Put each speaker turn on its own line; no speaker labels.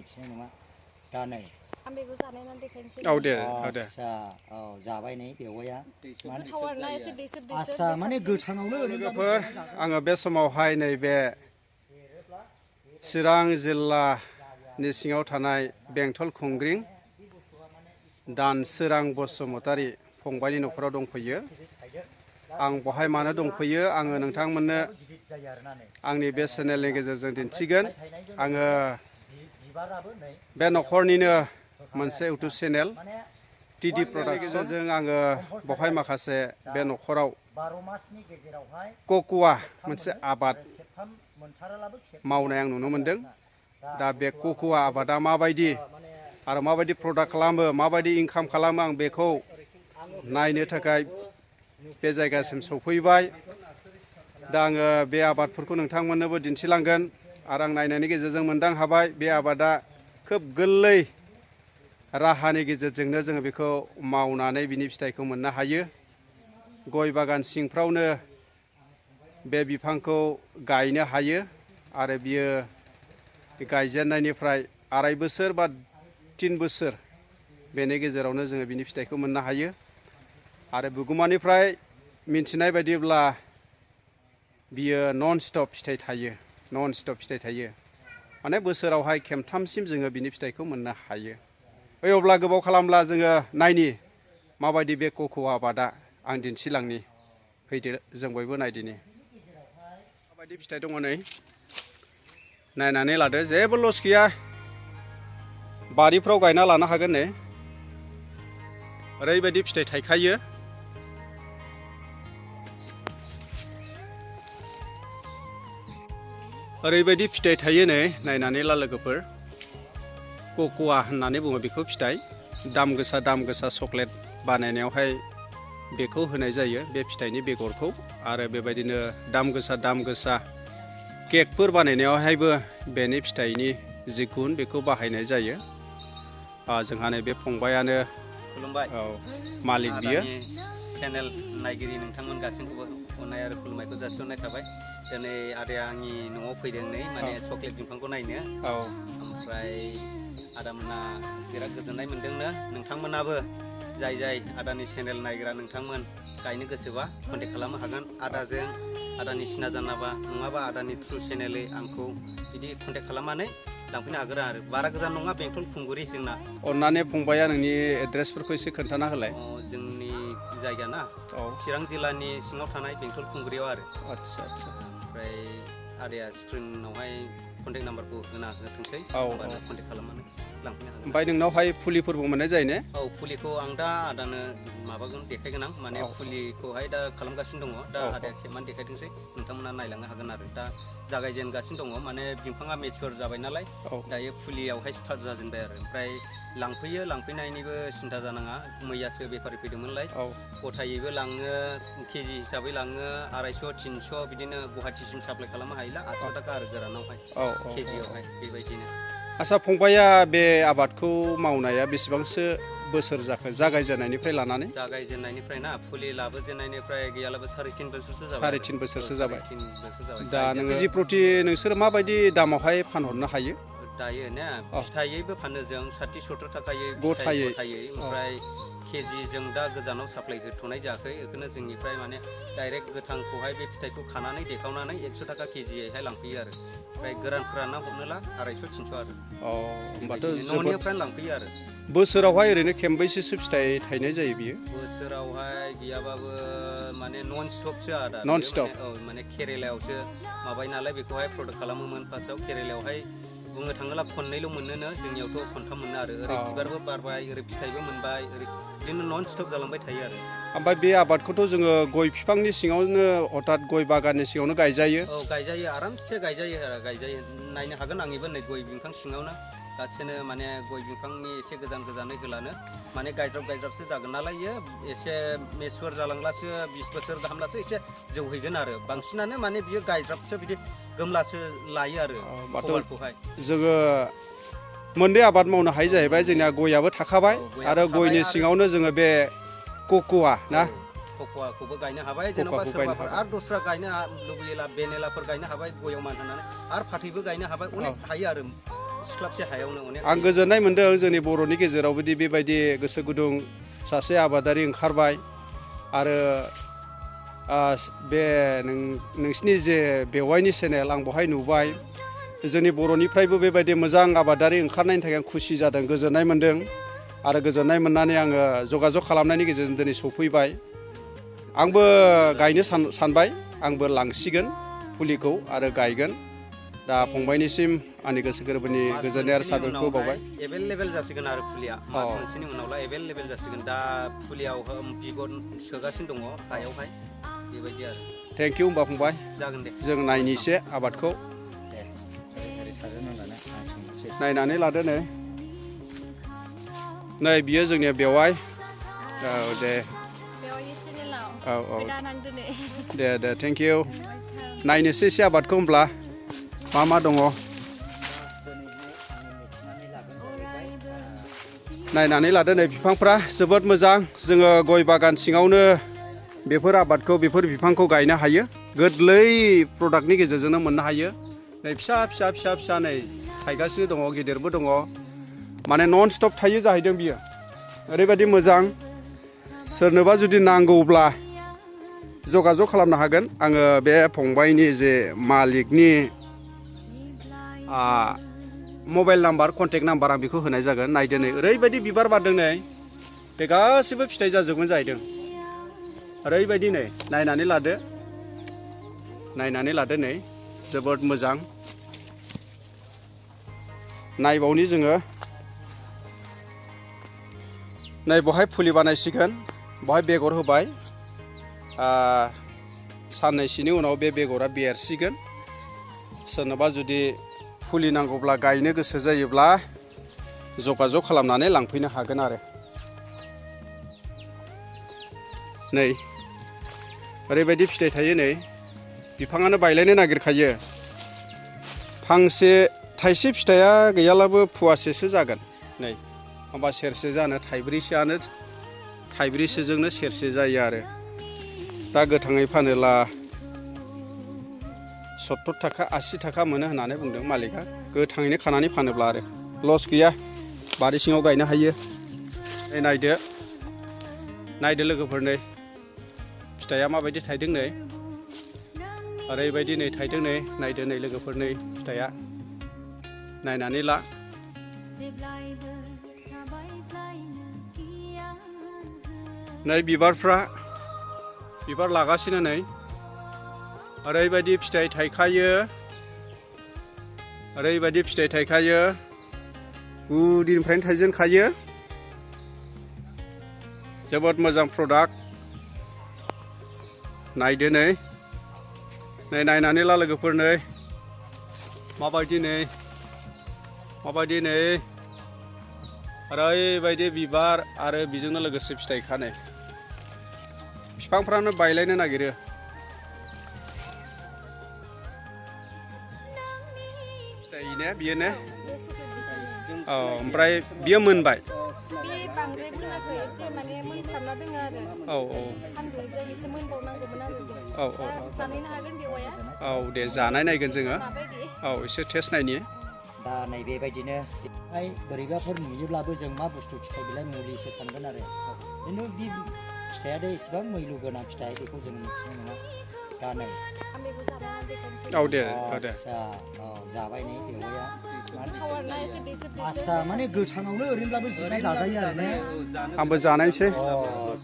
मिथिनाय नङा दा नै
आं बेखौ जानायनानै देखायनोसै
औ दे
आदसा औ जाबाय नै बेवाया
गोथाव आरोना एसे दैसोब
आदसा माने गोथाङावनो
लोगोफोर आङो बे समावहाय नैबे चिरां जिल्लानि सिङाव थानाय बेंटल खुंग्रिं दानसोरां बसुमतारी फंबायनि न'खराव दंफैयो आं बहाय मानो दंफैयो आङो नोंथांमोननो आंनि बे चेनेलनि गेजेरजों दिन्थिगोन आङो बे न'खरनिनो मोनसे इउटुब चेनेल टिडि प्रडाक्शनजों आङो बहाय माखासे बे न'खराव क'क'वा मोनसे आबाद मावनाय आं नुनो मोनदों दा बे क'क'वा आबादा माबायदि आरो माबायदि प्रडाक्ट खालामो माबायदि इनकाम खालामो आं बेखौ नायनो थाखाय बे जायगासिम सफैबाय दा आङो बे आबादफोरखौ नोंथांमोननोबो दिन्थिलांगोन आरो आं नायनायनि गेजेरजों मोनदां हाबाय बे आबादा खोब गोरलै राहानि गेजेरजोंनो जोङो बेखौ मावनानै बिनि फिथाइखौ मोननो हायो गय बागान सिंफ्रावनो बे बिफांखौ गायनो हायो आरो बियो गायजेननायनिफ्राय 2.5 बोसोर बा 3 बोसोर बेनि गेजेरावनो जोङो बिनि फिथाइखौ मोननो हायो आरो बिगुमानिफ्राय मिन्थिनाय बायदिब्ला बियो नन स्टप फिथाइ थायो माने बोसोरावहाय खेमथामसिम जोङो बिनि फिथाइखौ मोननो हायो अब्ला गोबाव खालामब्ला जोङो नायनि माबायदि बे क'क'वा आबादा आं दिन्थिलांनि फैदो जों बयबो नायदिनि माबायदि फिथाइ दङ नै नायनानै लादो जेबो लस गैया बारिफ्राव गायना लानो हागोन नै ओरैबायदि फिथाइ थाइखायो ओरैबायदि फिथाइ थायो नै नायनानै ला लोगोफोर क'क'वा होननानै बुङो बेखौ फिथाइ दाम गोसा चक्लेट बानायनायावहाय बेखौ होनाय जायो बे फिथाइनि बेगरखौ आरो बेबायदिनो दाम गोसा केकफोर बानायनायावहायबो बेनि फिथाइनि जि गुन बेखौ बाहायनाय जायो जोंहा नै बे फंबायानो
खुलुमबाय
औ मालिक बियो
चेनेल नायगिरि नोंथांमोन गासैखौबो अननाय आरो खुलुमनायखौ जासिहरनाय थाबाय दिनै आदाया आंनि न'आव फैदों नै माने चक्लेट बिफांखौ नायनो ओमफ्राय आदामोना बिराद गोजोननाय मोनदोंनो नोंथांमोनाबो जाय आदानि चेनेल नायग्रा नोंथांमोन गायनो गोसोबा कन्टेक्ट खालामनो हागोन आदाजों आदानि सिना जानाबा नङाबा आदानि थ्रु चेनेलै आंखौ बिदि कन्टेक्ट खालामनानै लांफैनो हागोन आरो बारा गोजान नङा बेंटल खुंगुरि जोंना
अननानै फंबाया नोंनि एड्रेसफोरखौ एसे खोन्थाना होलाय
जोंनि जायगा ना चिरां जिल्लानि सिङाव थानाय बेंटल खुंगुरियाव आरो
आदसा
ओमफ्राय आदाया स्क्रिनावहाय कन्टेक्ट नाम्बारखौ होना होथोंसै होमबानो कन्टेक्ट खालामनानै लांफैनो हागोन
ओमफ्राय नोंनावहाय फुलिफोरबो मोननाय जायो ने
औ फुलिखौ आं दा आदानो माबागोन देखायगोन आं माने फुलिखौहाय दा खालामगासिनो दङ दा आदाया खेबनानै देखायथोंसै नोंथांमोना नायलांनो हागोन आरो दा जागायजेनगासिनो दङ माने बिफाङा मेचुर जाबाय नालाय दायो फुलियावहाय स्टार्ट जाजेनबाय आरो ओमफ्राय लांफैनायनिबो सिन्था जानाङा मैयासो बेफारि फैदोंमोनलाय गथायैबो लाङो केजि हिसाबै लाङो 250 300 बिदिनो गुवाहाटिसिम साप्लाय खालामनो हायोला 800 थाखा आरो गोरानावहाय केजियावहाय बेबायदिनो
आच्छा फंबाया बे आबादखौ मावनाया बेसेबांसो बोसोर जाखो जागायजेननायनिफ्राय लानानै
जागायजेननायनिफ्राय ना फुलि लाबोजेननायनिफ्राय गैयालाबो 3.5 बोसोरसो जाबाय
3.5 बोसोरसो जाबाय दा
दा
नोङो जि प्रति नोंसोर माबायदि दामावहाय फानहरनो हायो
दायो ना फिथाइयैबो फानो जों 60-70 थाखायै
गथायै
ओमफ्राय केजि जों दा गोजानाव साप्लाय होथ'नाय जायाखै बेखौनो जोंनिफ्राय माने डाइरेक्ट गोथांखौहाय बे फिथाइखौ खानानै देखावनानै 100 थाखा केजियैहाय लांफैयो आरो ओमफ्राय गोरान फोरानना हरनोला 250-300 आरो
होमबाथ'
न'निफ्रायनो लांफैयो आरो
बोसोरावहाय ओरैनो खेमबैसेसो फिथाइ थायनाय जायो बियो
बोसोरावहाय गैयाबाबो माने नन स्टपसो आदा
नन स्टप
माने केरेलायावसो माबाय नालाय बेखौहाय प्रडाक्ट खालामोमोन फार्स्टआव केरेलायावहाय बुंनो थाङोब्ला खननैल' मोनोनो जोंनियावथ' खनथाम मोनो आरो ओरै बिबारबो बारबाय ओरै फिथाइबो मोनबाय ओरै बिदिनो नन स्टप जालांबाय थायो आरो
ओमफ्राय बे आबादखौथ' जोङो गय बिफांनि सिङावनो अर्थात गय बागाननि सिङावनो गायजायो
औ गायजायो आरामसे गायजायो आरो गायजायो नायनो हागोन आंनिबो नै गय बिफां सिङावनो गासिनो माने गय बिफांनि एसे गोजानै होलानो माने गायज्राबसो जागोन नालाय इयो एसे मेचुर जालांब्लासो 20 बोसोर गाहामब्लासो एसे जौहैगोन आरो बांसिनानो माने बियो गायज्राबसो बिदि गोमलासो लायो आरो खबरखौहाय
जोङो मोननै आबाद मावनो हायो जाहैबाय जोंना गयाबो थाखाबाय आरो गयनि सिङावनो जोङो बे क'क'वा ना
क'क'वाखौबो गायनो हाबाय जेनेबा सोरबाफोर आरो दस्रा गायनो लुबैयोला भेनिलाफोर गायनो हाबाय गयाव मान होनानै आरो फाथैबो गायनो हाबाय अनेक हायो आरो सिख्लाबसे हायावनो अनेक
आं गोजोननाय मोन्दों जोंनि बर'नि गेजेरावबोदि बेबायदि गोसो गुदुं सासे आबादारि ओंखारबाय आरो बे नोंसिनि जे बेवाइनि चेनेल आं बहाय नुबाय जोंनि बर'निफ्रायबो बेबायदि मोजां आबादारि ओंखारनायनि थाखाय आं खुसि जादों गोजोननाय मोन्दों आरो गोजोननाय मोननानै आङो जगाजग खालामनायनि गेजेरजों दिनै सफैबाय आंबो गायनो सानबाय आंबो लांसिगोन फुलिखौ आरो गायगोन दा फंबायनिसिम आंनि गोसो गोरबोनि गोजोननाय आरो साबायखर बावबाय
एभेलेबेल जासिगोन आरो फुलिया मास मोनसेनि उनावला एभेलेबेल जासिगोन दा फुलियाव बिगन सोगासिनो दङ हायावहाय बेबायदि आरो
थेंक इउ होमबा फंबाय
जागोन दे
जों नायनोसै आबादखौ
दे ओरै थादों नालाय आं सोंनोसै
नायनानै लादो नै बियो जोंनि बेवाइ औ दे
बेवाइनि चेनेलाव
औ औ
गोदान आं दिनै
दे थेंक इउ नायनोसै एसे आबादखौ होमब्ला मा दङ नायनानै लादो नै बिफांफ्रा जोबोद मोजां जोङो गय बागान सिङावनो बेफोर आबादखौ बेफोर बिफांखौ गायनो हायो गोरलै प्रडाक्टनि गेजेरजोंनो मोननो हायो नै फिसा नै थायगासिनो दङ गिदिरबो दङ माने नन स्टप थायो जाहैदों बियो ओरैबायदि मोजां सोरनोबा जुदि नांगौब्ला जगाजग खालामनो हागोन आङो बे फंबायनि जे मालिकनि मबाइल नाम्बार कन्टेक्ट नाम्बार आं बेखौ होनाय जागोन नायदो नै ओरैबायदि बिबार बारदों नै बे गासिबो फिथाइ जाजोबगोन जाहैदों ओरैबायदि नै नायनानै लादो नै जोबोद मोजां नायबावनि जोङो नै बहाय फुलि बानायसिगोन बहाय बेगर होबाय साननैसोनि उनाव बे बेगरा बेरसिगोन सोरनोबा जुदि फुलि नांगौब्ला गायनो गोसो जायोब्ला जगाजग खालामनानै लांफैनो हागोन आरो नै ओरैबायदि फिथाइ थायो नै बिफाङानो बायलायनो नागिरखायो फांसे थाइसे फिथाइया गैयालाबो फुवासेसो जागोन नै होमबा सेरसे जानो थाइब्रैसोजोंनो सेरसे जायो आरो दा गोथाङै फानोब्ला 70 थाखा 80 थाखा मोनो होननानै बुंदों मालिकआ गोथाङैनो खानानै फानोब्ला आरो लस गैया बारि सिङाव गायनो हायो नायदो लोगोफोर नै फिथाइया माबायदि थायदों नै ओरैबायदि नै थायदों नै नायदो नै लोगोफोर नै फिथाइया नायनानै ला नै बिबार लागासिनो नै ओरैबायदि फिथाइ थायखायो गुदिनिफ्रायनो थायजेनखायो जोबोद मोजां प्रडाक्ट नायदो नै नायनानै ला लोगोफोर नै माबायदि नै ओरैबायदि बिबार आरो बेजोंनो लोगोसे फिथाइखा नै बिफांफ्रानो बायलायनो नागिरो फिथाइने बियो ने औ ओमफ्राय बियो मोनबाय
बे बांद्राय मोनाखै एसे माने मोनफ्रामना दङ आरो
औ
सान्दुंजों एसे मोनबावनांगौमोन आरो जानायनो हागोन बेवाया
औ दे जानाय नायगोन जोङो
माबायदि
औ एसे टेस्ट नायनि
दा नैबेबायदिनो बोरैबाफोर नुयोब्लाबो जों मा बुस्थु फिथाइ बिलाइ मुलिसो सानगोन आरो खिन्थु बे फिथाइया दे इसेबां मैलु गोनां फिथाइ बेखौ जों मिथिनाय नङा दा नै
औ दे
जाबाय नै बेवाया
एसे
आस्सा माने गोथाङावनो ओरैनोब्लाबो जिना जाजायो आरो ने
आंबो जानायसै